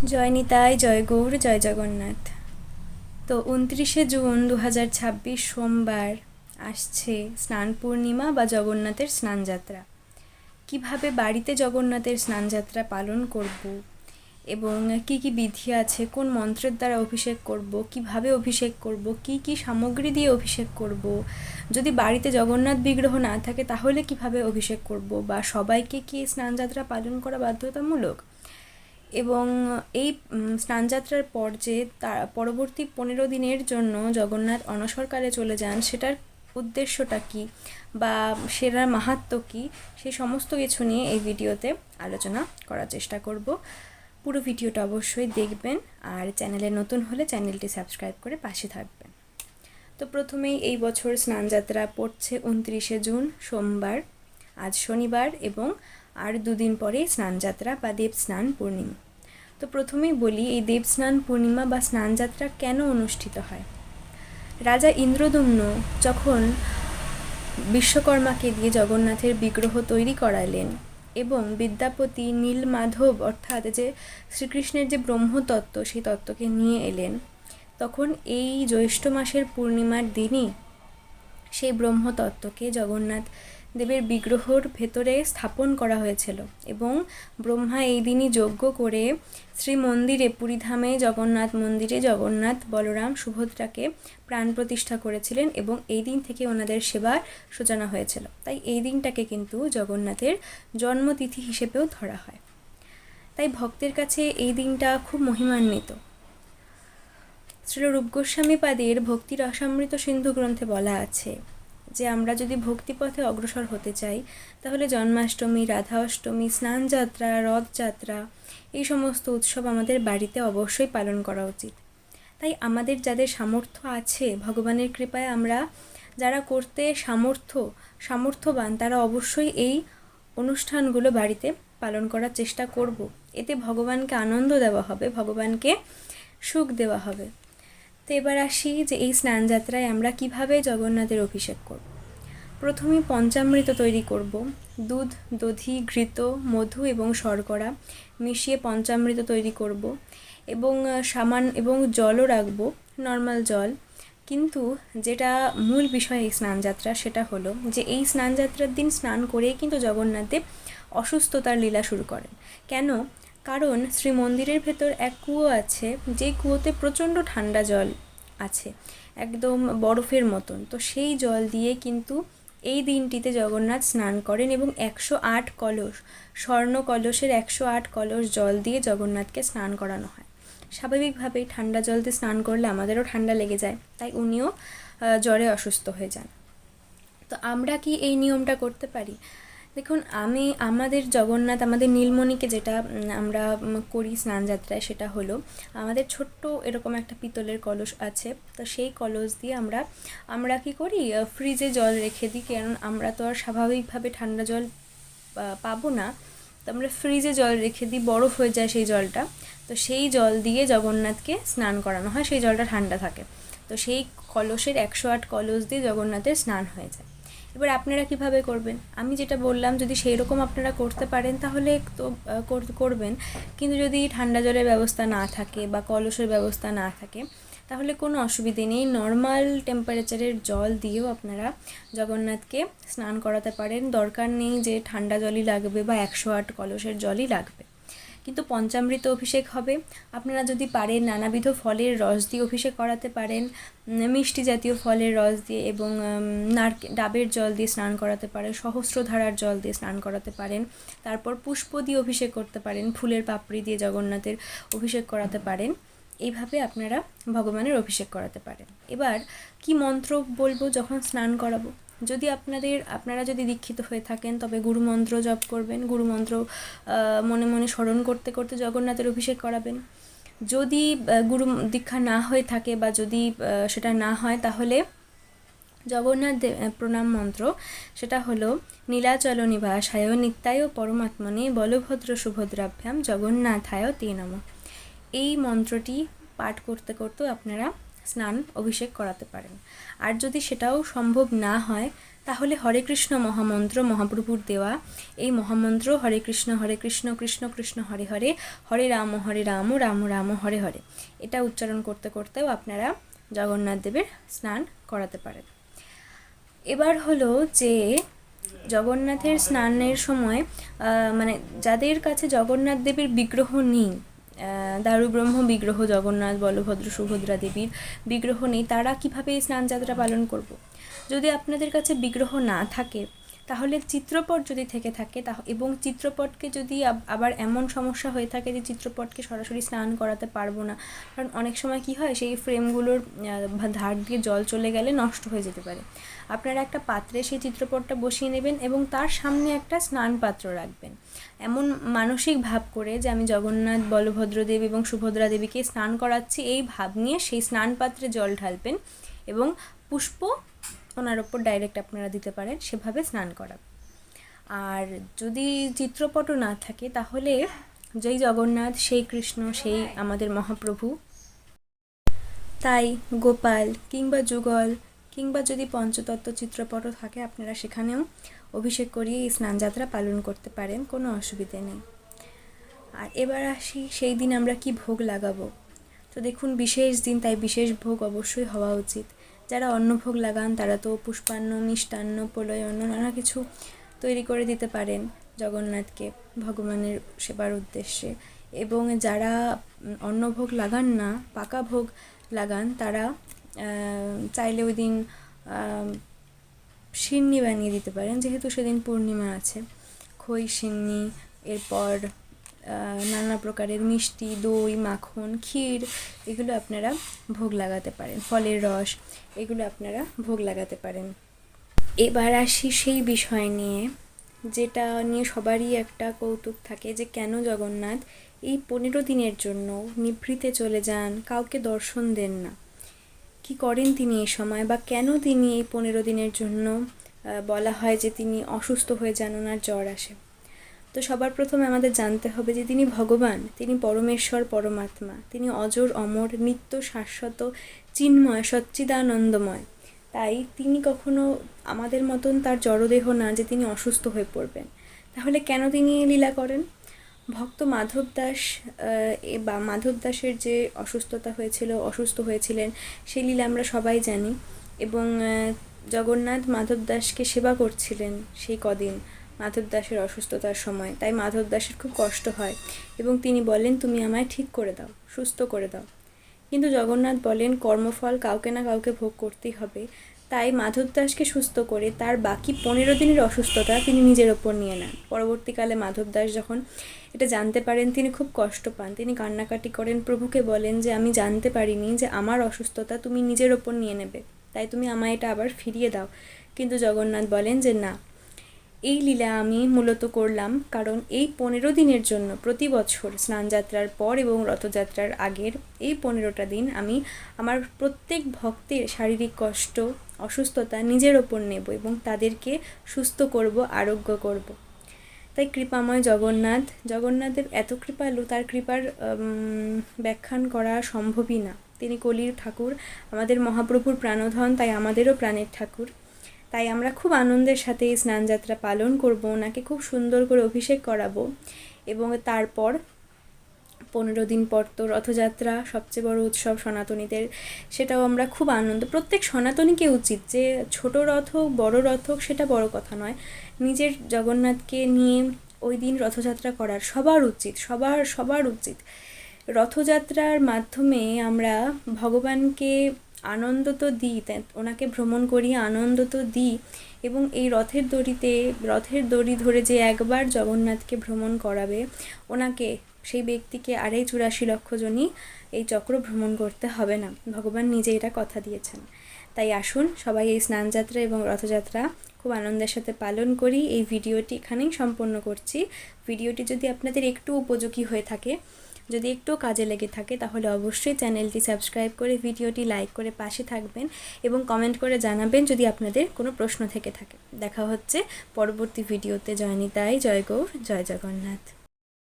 জয় নিতাই, জয় গৌর, জয় জগন্নাথ। তো 29শে জুন 2026 সোমবার আসছে স্নান পূর্ণিমা বা জগন্নাথের স্নানযাত্রা। কিভাবে বাড়িতে জগন্নাথের স্নানযাত্রা পালন করব এবং কি কি বিধি আছে, কোন মন্ত্রের দ্বারা অভিষেক করব, কিভাবে অভিষেক করব, কি কি সামগ্রী দিয়ে অভিষেক করব, যদি বাড়িতে জগন্নাথ বিগ্রহ না থাকে তাহলে কিভাবে অভিষেক করব, বা সবাইকে কি স্নানযাত্রা পালন করা বাধ্যতামূলক, এবং এই স্নানযাত্রার পর যে তার পরবর্তী 15 দিনের জন্য জগন্নাথ অনসরকালে চলে যান, সেটার উদ্দেশ্যটা কী বা সেটার মাহাত্ম্য কী, সেই সমস্ত কিছু নিয়ে এই ভিডিওতে আলোচনা করার চেষ্টা করব। পুরো ভিডিওটা অবশ্যই দেখবেন, আর চ্যানেলে নতুন হলে চ্যানেলটি সাবস্ক্রাইব করে পাশে থাকবেন। তো প্রথমেই এই বছর স্নানযাত্রা পড়ছে 29শে জুন সোমবার, আজ শনিবার, এবং আর দুদিন পরে স্নানযাত্রা বা দেবস্নান পূর্ণিমা। তো প্রথমেই বলি, এই দেবস্নান পূর্ণিমা বা স্নানযাত্রা কেন অনুষ্ঠিত হয়। রাজা ইন্দ্রদম্ন যখন বিশ্বকর্মাকে দিয়ে জগন্নাথের বিগ্রহ তৈরি করালেন এবং বিদ্যাপতি নীলমাধব অর্থাৎ যে শ্রীকৃষ্ণের যে ব্রহ্মতত্ত্ব, সেই তত্ত্বকে নিয়ে এলেন, তখন এই জ্যৈষ্ঠ মাসের পূর্ণিমার দিনই সেই ব্রহ্মতত্ত্বকে জগন্নাথ দেবের বিগ্রহর ভেতরে স্থাপন করা হয়েছিল, এবং ব্রহ্মা এই দিনই যজ্ঞ করে শ্রীমন্দিরে, পুরীধামে জগন্নাথ মন্দিরে জগন্নাথ, বলরাম, সুভদ্রাকে প্রাণ প্রতিষ্ঠা করেছিলেন, এবং এই দিন থেকে ওনাদের সেবার সূচনা হয়েছিল। তাই এই দিনটাকে কিন্তু জগন্নাথের জন্মতিথি হিসেবেও ধরা হয়। তাই ভক্তের কাছে এই দিনটা খুব মহিমান্বিত। শ্রী রূপ গোস্বামী পাদের ভক্তি রসামৃত সিন্ধু গ্রন্থে বলা আছে যে আমরা যদি ভক্তিপথে অগ্রসর হতে চাই তাহলে জন্মাষ্টমী, রাধা অষ্টমী, স্নানযাত্রা, রথযাত্রা, এই সমস্ত উৎসব আমাদের বাড়িতে অবশ্যই পালন করা উচিত। তাই আমাদের যাদের সামর্থ্য আছে, ভগবানের কৃপায় আমরা যারা করতে সামর্থ্যবান, তারা অবশ্যই এই অনুষ্ঠানগুলো বাড়িতে পালন করার চেষ্টা করব। এতে ভগবানকে আনন্দ দেওয়া হবে, ভগবানকে সুখ দেওয়া হবে। তো এবার আসি যে এই স্নানযাত্রায় আমরা কিভাবে জগন্নাথের অভিষেক করব। প্রথমে পঞ্চামৃত তৈরি করব। দুধ, দধি, ঘৃত, মধু এবং শর্করা মিশিয়ে পঞ্চামৃত তৈরি করব, এবং এবং জলও রাখবো, নর্মাল জল। কিন্তু যেটা মূল বিষয় এই স্নানযাত্রা, সেটা হলো যে এই স্নানযাত্রার দিন স্নান করেই কিন্তু জগন্নাথদেব অসুস্থতার লীলা শুরু করেন। কেন? কারণ শ্রীমন্দিরের ভেতর এক কুয়ো আছে, যে কুয়োতে প্রচণ্ড ঠান্ডা জল আছে, একদম বরফের মতন। তো সেই জল দিয়ে কিন্তু এই দিনটিতে জগন্নাথ স্নান করেন, এবং 108 কলস, স্বর্ণ কলসের 108 কলস জল দিয়ে জগন্নাথকে স্নান করানো হয়। স্বাভাবিকভাবেই ঠান্ডা জল দিয়ে স্নান করলে আমাদেরও ঠান্ডা লেগে যায়, তাই উনিও জ্বরে অসুস্থ হয়ে যান। তো আমরা কি এই নিয়মটা করতে পারি? দেখুন, আমাদের জগন্নাথ, আমাদের নীলমণিকে যেটা আমরা করি স্নানযাত্রায়, সেটা হলো আমাদের ছোট্ট এরকম একটা পিতলের কলস আছে। তো সেই কলস দিয়ে আমরা কি করি, ফ্রিজে জল রেখে দিই, কারণ আমরা তো আর স্বাভাবিকভাবে ঠান্ডা জল পাবো না। তো আমরা ফ্রিজে জল রেখে দিই, বরফ হয়ে যায় সেই জলটা। তো সেই জল দিয়ে জগন্নাথকে স্নান করানো হয়, সেই জলটা ঠান্ডা থাকে। তো সেই কলসের 108 কলস দিয়ে জগন্নাথের স্নান হয়ে যায়। এবার আপনারা কিভাবে করবেন? আমি যেটা বললাম, যদি সেই রকম আপনারা করতে পারেন তাহলে তো করবেন, কিন্তু যদি ঠান্ডা জলের ব্যবস্থা না থাকে বা কলসের ব্যবস্থা না থাকে তাহলে কোনো অসুবিধে নেই, নর্মাল টেম্পারেচারের জল দিয়েও আপনারা জগন্নাথকে স্নান করাতে পারেন। দরকার নেই যে ঠান্ডা জলই লাগবে বা 108 কলসের জলই লাগবে। কিন্তু পঞ্চামৃত অভিষেক হবে। আপনারা যদি পারেন নানাবিধ ফলের রস দিয়ে অভিষেক করাতে পারেন, মিষ্টি জাতীয় ফলের রস দিয়ে, এবং ডাবের জল দিয়ে স্নান করাতে পারেন, সহস্রধারার জল দিয়ে স্নান করাতে পারেন। তারপর পুষ্প দিয়ে অভিষেক করতে পারেন, ফুলের পাপড়ি দিয়ে জগন্নাথের অভিষেক করাতে পারেন। এইভাবে আপনারা ভগবানের অভিষেক করাতে পারেন। এবার কি মন্ত্র বলবো যখন স্নান করাবো? যদি আপনারা যদি দীক্ষিত হয়ে থাকেন তবে গুরুমন্ত্র জপ করবেন, গুরুমন্ত্র মনে মনে স্মরণ করতে করতে জগন্নাথের অভিষেক করাবেন। যদি গুরু দীক্ষা না হয়ে থাকে বা যদি সেটা না হয়, তাহলে জগন্নাথ প্রণাম মন্ত্র, সেটা হলো নীলাচল নিবাসায় নিত্যায় পরমাত্মনে বলভদ্র সুভদ্রাভ্যাম জগন্নাথায় তে নমঃ। এই মন্ত্রটি পাঠ করতে করতে আপনারা স্নান অভিষেক করাতে পারেন। আর যদি সেটাও সম্ভব না হয় তাহলে হরে কৃষ্ণ মহামন্ত্র, মহাপ্রভুর দেওয়া এই মহামন্ত্র হরে কৃষ্ণ কৃষ্ণ কৃষ্ণ হরে হরে, হরে রাম রাম রাম হরে হরে, এটা উচ্চারণ করতে করতেও আপনারা জগন্নাথ দেবের স্নান করাতে পারেন। এবার হলো যে জগন্নাথের স্নানের সময় মানে যাদের কাছে জগন্নাথ দেবের বিগ্রহ নেই, দারুব্রহ্ম বিগ্রহ জগন্নাথ, বলভদ্র, সুভদ্রা দেবীর বিগ্রহ নেই, তারা কীভাবে এই স্নানযাত্রা পালন করব? যদি আপনাদের কাছে বিগ্রহ না থাকে তাহলে চিত্রপট যদি থেকে থাকে এবং চিত্রপটকে যদি আবার এমন সমস্যা হয়ে থাকে যে চিত্রপটকে সরাসরি স্নান করাতে পারবো না, কারণ অনেক সময় কি হয় সেই ফ্রেমগুলোর ধার দিয়ে জল চলে গেলে নষ্ট হয়ে যেতে পারে, আপনারা একটা পাত্রে সেই চিত্রপটটা বসিয়ে নেবেন এবং তার সামনে একটা স্নান পাত্র রাখবেন, এমন মানসিক ভাব করে যে আমি জগন্নাথ, বলভদ্র দেব এবং সুভদ্রা দেবীকে স্নান করাচ্ছি, এই ভাব নিয়ে সেই স্নান পাত্রে জল ঢালবেন এবং পুষ্প ওনার ওপর ডাইরেক্ট আপনারা দিতে পারেন, সেভাবে স্নান করা। আর যদি চিত্রপটও না থাকে তাহলে যেই জগন্নাথ সেই কৃষ্ণ সেই আমাদের মহাপ্রভু, তাই গোপাল কিংবা যুগল কিংবা যদি পঞ্চতত্ত্ব চিত্রপটও থাকে আপনারা সেখানেও অভিষেক করিয়ে এই স্নানযাত্রা পালন করতে পারেন, কোনো অসুবিধে নেই। আর এবার আসি সেই দিন আমরা কি ভোগ লাগাবো। তো দেখুন, বিশেষ দিন, তাই বিশেষ ভোগ অবশ্যই হওয়া উচিত। যারা অন্নভোগ লাগান তারা তো পুষ্পান্ন, মিষ্টান্ন, পোলয় অন্ন নানা কিছু তৈরি করে দিতে পারেন জগন্নাথকে ভগবানের সেবার উদ্দেশ্যে, এবং যারা অন্নভোগ লাগান না, পাকা ভোগ লাগান, তারা চাইলে ওই দিন সিন্নি বানিয়ে দিতে পারেন, যেহেতু সেদিন পূর্ণিমা আছে। খই সিন্নি, এরপর নানা প্রকারের মিষ্টি, দই, মাখন, ক্ষীর, এগুলো আপনারা ভোগ লাগাতে পারেন। ফলের রস, এগুলো আপনারা ভোগ লাগাতে পারেন। এবার আসি সেই বিষয় নিয়ে যেটা নিয়ে সবারই একটা কৌতুক থাকে, যে কেন জগন্নাথ এই 15 দিনের জন্য নিভৃতে চলে যান, কাউকে দর্শন দেন না, কি করেন তিনি এই সময়, বা কেন তিনি এই 15 দিনের জন্য বলা হয় যে তিনি অসুস্থ হয়ে যান, ওনার জ্বর আসে। তো সবার প্রথমে আমাদের জানতে হবে যে তিনি ভগবান, তিনি পরমেশ্বর, পরমাত্মা, তিনি অজর, অমর, নিত্য, শাশ্বত, চিন্ময়, সচ্চিদানন্দময়। তাই তিনি কখনো আমাদের মতন তার জড়দেহ না যে তিনি অসুস্থ হয়ে পড়বেন। তাহলে কেন তিনি লীলা করেন? ভক্ত মাধব দাস বা মাধব দাসের যে অসুস্থ হয়েছিলেন, সেই লীলা আমরা সবাই জানি, এবং জগন্নাথ মাধব দাসকে সেবা করছিলেন সেই কদিন মাধব দাসের অসুস্থতার সময়। তাই মাধব দাসের খুব কষ্ট হয় এবং তিনি বলেন, তুমি আমায় ঠিক করে দাও, সুস্থ করে দাও। কিন্তু জগন্নাথ বলেন, কর্মফল কাউকে না কাউকে ভোগ করতেই হবে। তাই মাধব দাসকে সুস্থ করে তার বাকি 15 দিনের অসুস্থতা তিনি নিজের ওপর নিয়ে নেন। পরবর্তীকালে মাধব দাস যখন এটা জানতে পারেন তিনি খুব কষ্ট পান, তিনি কান্নাকাটি করেন, প্রভুকে বলেন যে আমি জানতে পারিনি যে আমার অসুস্থতা তুমি নিজের ওপর নিয়ে নেবে, তাই তুমি আমায় এটা আবার ফিরিয়ে দাও। কিন্তু জগন্নাথ বলেন যে না, এই লীলা আমি মূলত করলাম কারণ এই 15 দিনের জন্য প্রতি বছর স্নানযাত্রার পর এবং রথযাত্রার আগের এই 15টা দিন আমি আমার প্রত্যেক ভক্তের শারীরিক কষ্ট, অসুস্থতা নিজের ওপর নেব এবং তাদেরকে সুস্থ করব, আরোগ্য করব। তাই কৃপাময় জগন্নাথের এত কৃপালু, তার কৃপার ব্যাখ্যান করা সম্ভবই না। তিনি কলির ঠাকুর, আমাদের মহাপ্রভুর প্রাণধন, তাই আমাদেরও প্রাণের ঠাকুর। তাই আমরা খুব আনন্দের সাথে এই স্নানযাত্রা পালন করব, ওনাকে খুব সুন্দর করে অভিষেক করাবো, এবং তারপর 15 দিন পর তো রথযাত্রা, সবচেয়ে বড় উৎসব সনাতনীদের, সেটাও আমরা খুব আনন্দ, প্রত্যেক সনাতনীকে উচিত যে ছোট রথ হোক বড় রথ হোক সেটা বড় কথা নয়, নিজের জগন্নাথকে নিয়ে ওই দিন রথযাত্রা করার সবার উচিত। রথযাত্রার মাধ্যমে আমরা ভগবানকে আনন্দ তো দিই, ওনাকে ভ্রমণ করিয়ে আনন্দ তো দিই, এবং এই রথের দড়ি ধরে যে একবার জগন্নাথকে ভ্রমণ করাবে, ওনাকে, সেই ব্যক্তিকে 84 লক্ষ জনই এই চক্র ভ্রমণ করতে হবে না, ভগবান নিজে এটা কথা দিয়েছেন। তাই আসুন সবাই এই স্নানযাত্রা এবং রথযাত্রা খুব আনন্দের সাথে পালন করি। এই ভিডিওটি এখানেই সম্পন্ন করছি। ভিডিওটি যদি আপনাদের একটু উপযোগী হয়ে থাকে, যদি একটু কাজে লেগে থাকে, তাহলে অবশ্যই চ্যানেলটি সাবস্ক্রাইব করে ভিডিওটি লাইক করে পাশে থাকবেন এবং কমেন্ট করে জানাবেন যদি আপনাদের কোনো প্রশ্ন থেকে থাকে। দেখা হচ্ছে পরবর্তী ভিডিওতে। জয় নিতাই, জয় গৌর, জয় জগন্নাথ।